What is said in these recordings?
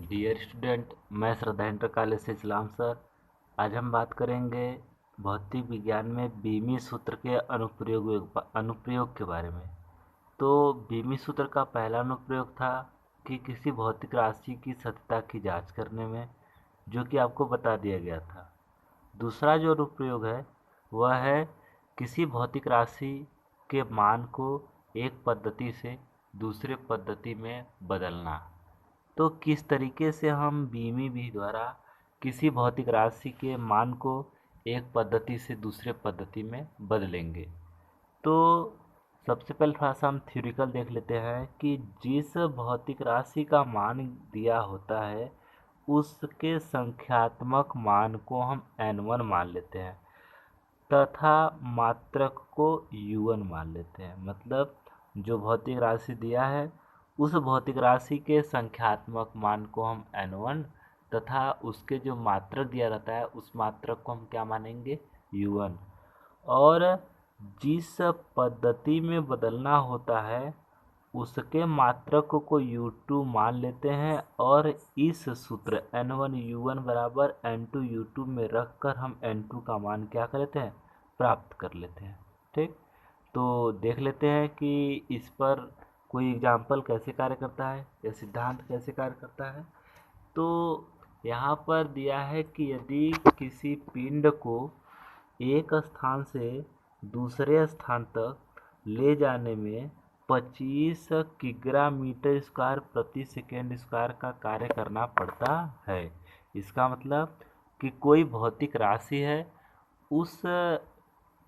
Dear student, मैं श्रद्धा inter college से इस्लाम sir. आज हम बात करेंगे भौतिक विज्ञान में बीमी सूत्र के अनुप्रयोग के बारे में। तो बीमी सूत्र का पहला अनुप्रयोग था कि किसी भौतिक राशि की सत्यता की जांच करने में, जो कि आपको बता दिया गया था। दूसरा जो अनुप्रयोग है वह है किसी भौतिक राशि के मान को एक पद्धति से दूसरे पद्धति में बदलना। तो किस तरीके से हम बीमी विधि द्वारा किसी भौतिक राशि के मान को एक पद्धति से दूसरे पद्धति में बदलेंगे। तो सबसे पहले थोड़ा सा हम थ्योरिकल देख लेते हैं कि जिस भौतिक राशि का मान दिया होता है उसके संख्यात्मक मान को हम n1 मान लेते हैं तथा मात्रक को u1 मान लेते हैं। मतलब जो भौतिक राशि दिया है उस भौतिक राशि के संख्यात्मक मान को हम n1 तथा उसके जो मात्रक दिया रहता है उस मात्रक को हम क्या मानेंगे, u1। और जिस पद्धति में बदलना होता है उसके मात्रक को u2 मान लेते हैं और इस सूत्र n1 u1 बराबर n2 u2 में रखकर हम n2 का मान क्या कर लेते हैं, प्राप्त कर लेते हैं। ठीक, तो देख लेते हैं कि इस पर कोई एग्जाम्पल कैसे कार्य करता है या सिद्धांत कैसे कार्य करता है। तो यहाँ पर दिया है कि यदि किसी पिंड को एक स्थान से दूसरे स्थान तक ले जाने में 25 किग्रा मीटर स्क्वायर प्रति सेकेंड स्क्वायर का कार्य करना पड़ता है। इसका मतलब कि कोई भौतिक राशि है, उस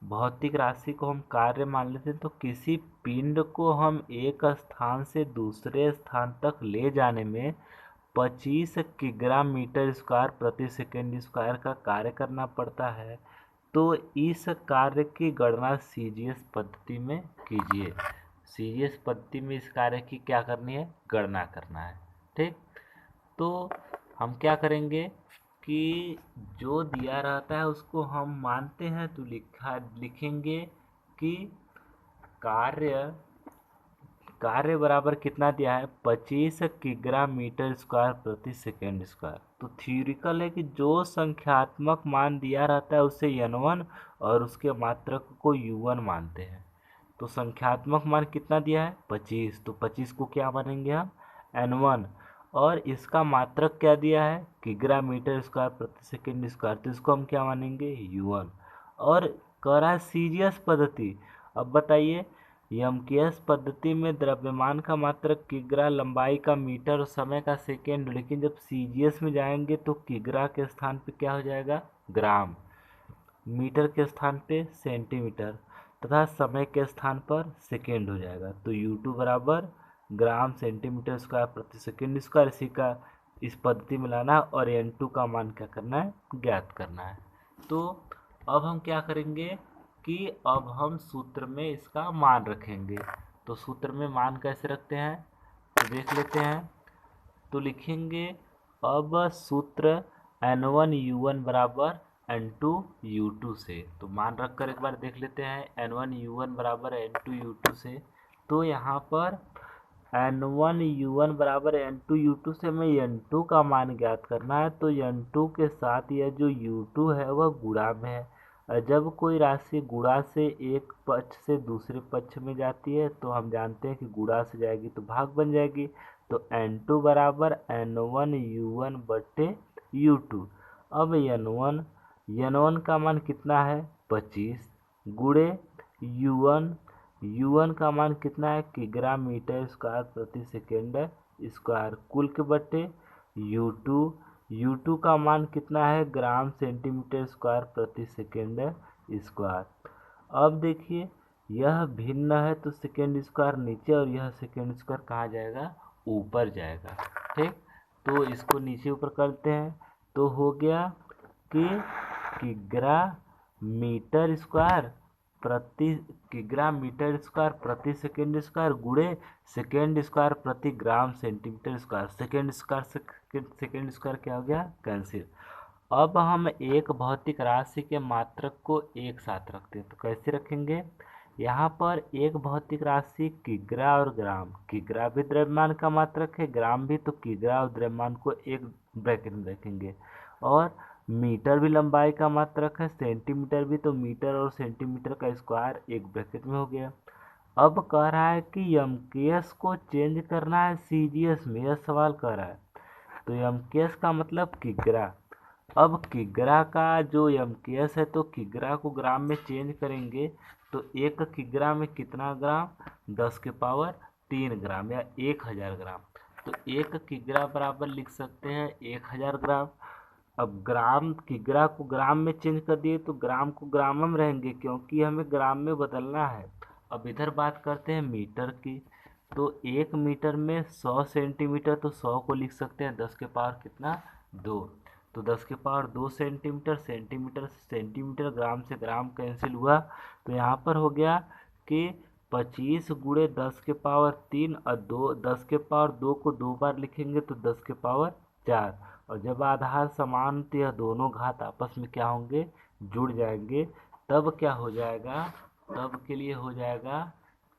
भौतिक राशि को हम कार्य मान लेते हैं। तो किसी पिंड को हम एक स्थान से दूसरे स्थान तक ले जाने में 25 किग्रा मीटर स्क्वायर प्रति सेकेंड स्क्वायर का कार्य करना पड़ता है। तो इस कार्य की गणना सीजीएस पद्धति में कीजिए। सीजीएस पद्धति में इस कार्य की क्या करनी है, गणना करना है। ठीक, तो हम क्या करेंगे कि जो दिया रहता है उसको हम मानते हैं तो लिखेंगे कि कार्य कार्य बराबर कितना दिया है, 25 किग्रा मीटर स्क्वायर प्रति सेकेंड स्क्वायर। तो थ्योरिकल है कि जो संख्यात्मक मान दिया रहता है उसे n1 और उसके मात्रक को u1 मानते हैं। तो संख्यात्मक मान कितना दिया है, 25। तो 25 को क्या मानेंगे हम, n1। और इसका मात्रक क्या दिया है, किग्रा मीटर स्क्वायर प्रति सेकेंड स्क्वायर। तो इसको हम क्या मानेंगे, u1। और कह रहा है सीजीएस पद्धति। अब बताइए, यमकेएस पद्धति में द्रव्यमान का मात्रक किग्रा, लंबाई का मीटर और समय का सेकेंड। लेकिन जब सीजीएस में जाएंगे तो किग्रा के स्थान पे क्या हो जाएगा, ग्राम, मीटर के स्थान पे सेंटीमीटर तथा समय के स्थान पर सेकेंड हो जाएगा। तो u2 बराबर ग्राम सेंटीमीटर स्क्वायर प्रति सेकेंड स्क्वायर। इसी का इस पद्धति में लाना और n2 का मान क्या करना है, ज्ञात करना है। तो अब हम क्या करेंगे कि अब हम सूत्र में इसका मान रखेंगे। तो सूत्र में मान कैसे रखते हैं तो देख लेते हैं। तो लिखेंगे अब सूत्र n1 u1 बराबर n2 u2 से। तो मान रख कर एक बार देख लेते हैं n1 u1 बराबर n2 u2 से। तो यहाँ पर n1 u1 बराबर n2 u2 से हमें n2 का मान ज्ञात करना है। तो n2 के साथ यह जो u2 है वह गुणा में है। जब कोई राशि गुणा से एक पक्ष से दूसरे पक्ष में जाती है तो हम जानते हैं कि गुणा से जाएगी तो भाग बन जाएगी। तो n2 बराबर n1 u1 बटे u2। अब n1 का मान कितना है, 25 गुणे u1 का मान कितना है, किग्रा मीटर स्क्वायर प्रति सेकेंड स्क्वायर कुल के बटे u2 का मान कितना है, ग्राम सेंटीमीटर स्क्वायर प्रति सेकेंड स्क्वायर। अब देखिए यह भिन्न है तो सेकेंड स्क्वायर नीचे और यह सेकेंड स्क्वायर कहाँ जाएगा, ऊपर जाएगा। ठीक, तो इसको नीचे ऊपर करते हैं तो हो गया कि किग्रा मीटर स्क्वायर प्रति सेकेंड स्क्वायर गुणे सेकेंड स्क्वायर प्रति gram centimetre square. Second square क्या हो गया, कैंसिल। अब हम एक भौतिक राशि के मात्रक को एक साथ रखते हैं। तो कैसे रखेंगे यहाँ पर एक भौतिक राशि किग्रा और ग्राम, किग्रा भी द्रव्यमान का मात्रक है, ग्राम भी, तो किग्रा और द्रव्यमान को एक ब्रैकेट में रखेंगे। और मीटर भी लंबाई का मात्रक है, सेंटीमीटर भी, तो मीटर और सेंटीमीटर का स्क्वायर एक ब्रैकेट में हो गया। अब कह रहा है कि एमकेएस को चेंज करना है सीजीएस में, यह सवाल कह रहा है। तो एमकेएस का मतलब किग्रा। अब किग्रा का जो एमकेएस है, तो किग्रा को ग्राम में चेंज करेंगे तो एक किग्रा में कितना ग्राम, 10⁻³ ग्राम या 1000 ग्राम। तो एक किग्रा बराबर लिख सकते हैं 1000 ग्राम। अब ग्राम, किग्रा को ग्राम में चेंज कर दिए तो ग्राम को ग्राम में रहेंगे, क्योंकि हमें ग्राम में बदलना है। अब इधर बात करते हैं मीटर की। तो 1 मीटर में 100 सेंटीमीटर, तो 100 को लिख सकते हैं 10 के पावर कितना, 2। तो 10 के पावर 2 सेंटीमीटर, सेंटीमीटर से सेंटीमीटर, ग्राम से ग्राम कैंसिल हुआ। तो यहाँ पर हो गया कि 25 गुणे 10 के पावर 3 और 10 के पावर 2 को 2 बार लिखेंगे तो 10 के पावर 4। और जब आधार समान तो यह दोनों घात आपस में क्या होंगे, जुड़ जाएंगे। तब क्या हो जाएगा, तब के लिए हो जाएगा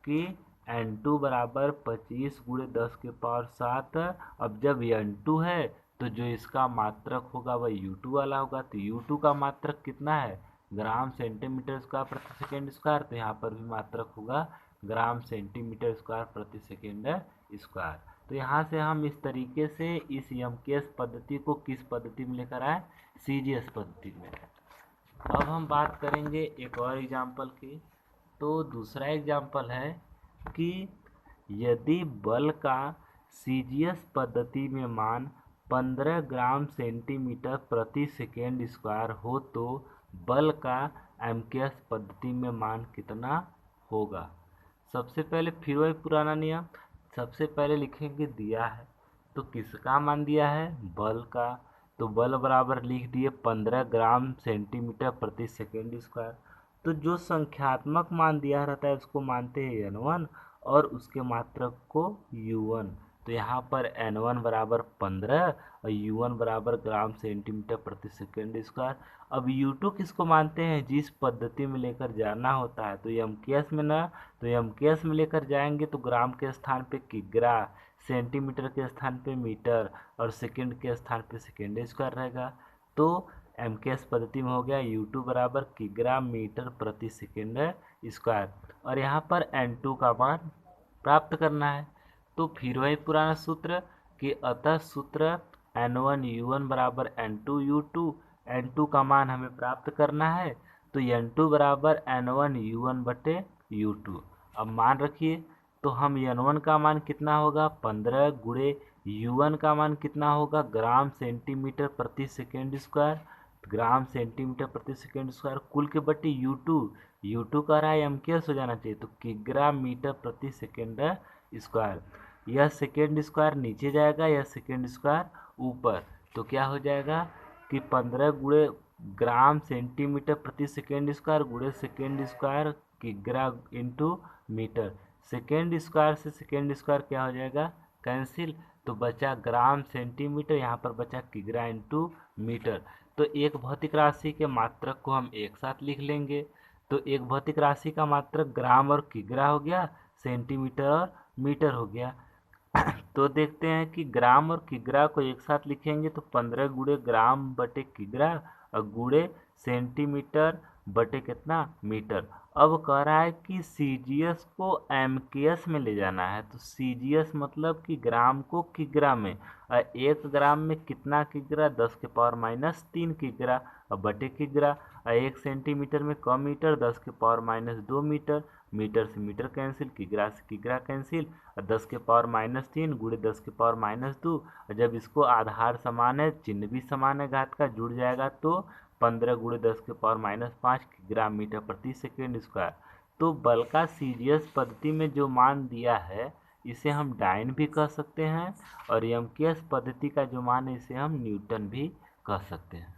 कि N2 बराबर 25 गुणे 10 के पावर 7। अब जब N2 है तो जो इसका मात्रक होगा वह U2 वाला होगा। तो U2 का मात्रक कितना है, ग्राम सेंटीमीटर स्क्वायर प्रति सेकेंड स्क्वायर। तो यहाँ पर भी मात्रक होगा ग्राम सेंटीमीटर स्क्वायर प्रति सेकेंड स्क्वायर। तो यहाँ से हम इस तरीके से इस एमकेएस पद्धति को किस पद्धति में लेकर आए, सीजीएस पद्धति में। अब हम बात करेंगे एक और एग्जाम्पल की। तो दूसरा एग्जाम्पल है कि यदि बल का सीजीएस पद्धति में मान 15 ग्राम सेंटीमीटर प्रति सेकेंड स्क्वायर हो तो बल का एमकेएस पद्धति में मान कितना होगा। सबसे पहले फिर वही पुराना नियम, सबसे पहले लिखेंगे दिया है तो किसका मान दिया है, बल का। तो बल बराबर लिख दिए 15 ग्राम सेंटीमीटर प्रति सेकेंड स्क्वायर। तो जो संख्यात्मक मान दिया रहता है उसको मानते हैं N1 और उसके मात्रक को U1। तो यहाँ पर N1 बराबर 15 और U1 बराबर ग्राम सेंटीमीटर प्रति सेकेंड स्क्वायर। अब U2 किसको मानते हैं, जिस पद्धति में लेकर जाना होता है। तो एमकेएस में ना, तो एमकेएस में लेकर जाएंगे तो ग्राम के स्थान पे किग्रा, सेंटीमीटर के स्थान पे मीटर और सेकंड के स्थान पे सेकेंड स्क्वायर रहेगा। तो एमकेएस पद्धति में हो गया U2 बराबर किग्रा मीटर प्रति सेकेंड स्क्वायर। और यहाँ पर N2 का मान प्राप्त करना है। तो फिर वही पुराना सूत्र कि अतः सूत्र N1 U1 बराबर N2 U2। N2 का मान हमें प्राप्त करना है तो N2 बराबर N1 U1 बटे U2। अब मान रखिए तो हम N1 का मान कितना होगा, 15 गुणे U1 का मान कितना होगा, ग्राम सेंटीमीटर प्रति सेकेंड स्क्वायर, ग्राम सेंटीमीटर प्रति सेकेंड स्क्वायर कुल के बटे U2। U2 का रहा है एमकेएस हो जाना चाहिए तो किग्रा मीटर प्रति सेकेंड स्क्वायर। यह सेकेंड स्क्वायर नीचे जाएगा, यह सेकेंड स्क्वायर ऊपर। तो क्या हो जाएगा कि 15 गुणे ग्राम सेंटीमीटर प्रति सेकेंड स्क्वायर गुणे सेकेंड स्क्वायर किग्रा इंटू मीटर। सेकेंड स्क्वायर से सेकेंड स्क्वायर क्या हो जाएगा, कैंसिल। तो बचा ग्राम सेंटीमीटर, यहाँ पर बचा किग्रा इंटू मीटर। तो एक भौतिक राशि के मात्रक को हम एक साथ लिख लेंगे। तो एक भौतिक राशि का मात्रक ग्राम और किग्रा हो गया, सेंटीमीटर और मीटर हो गया। तो देखते हैं कि ग्राम और किग्रा को एक साथ लिखेंगे तो 15 गुणे ग्राम बटे किग्रा और गुणे सेंटीमीटर बटे कितना, मीटर। अब कह रहा है कि सीजीएस को एमकेएस में ले जाना है। तो सीजीएस मतलब कि ग्राम को किग्रा में, और 1 ग्राम में कितना किग्रा, 10 के पावर -3 किग्रा और बटे किग्रा। और 1 सेंटीमीटर में क मीटर, 10 के पावर -2 मीटर। मीटर से मीटर कैंसिल, किग्रा से किग्रा कैंसिल और 10 के पावर -3 गुणे 10 के पावर -2। और जब इसको आधार समान है, चिन्ह भी समान है घात का, जुड़ जाएगा तो 15 गुणे 10 के पावर -5 किग्रा मीटर प्रति सेकेंड स्क्वायर। तो बल का सीजीएस पद्धति में जो मान दिया है इसे हम डाइन भी कह सकते हैं और एमकेएस पद्धति का जो मान है इसे हम न्यूटन भी कह सकते हैं।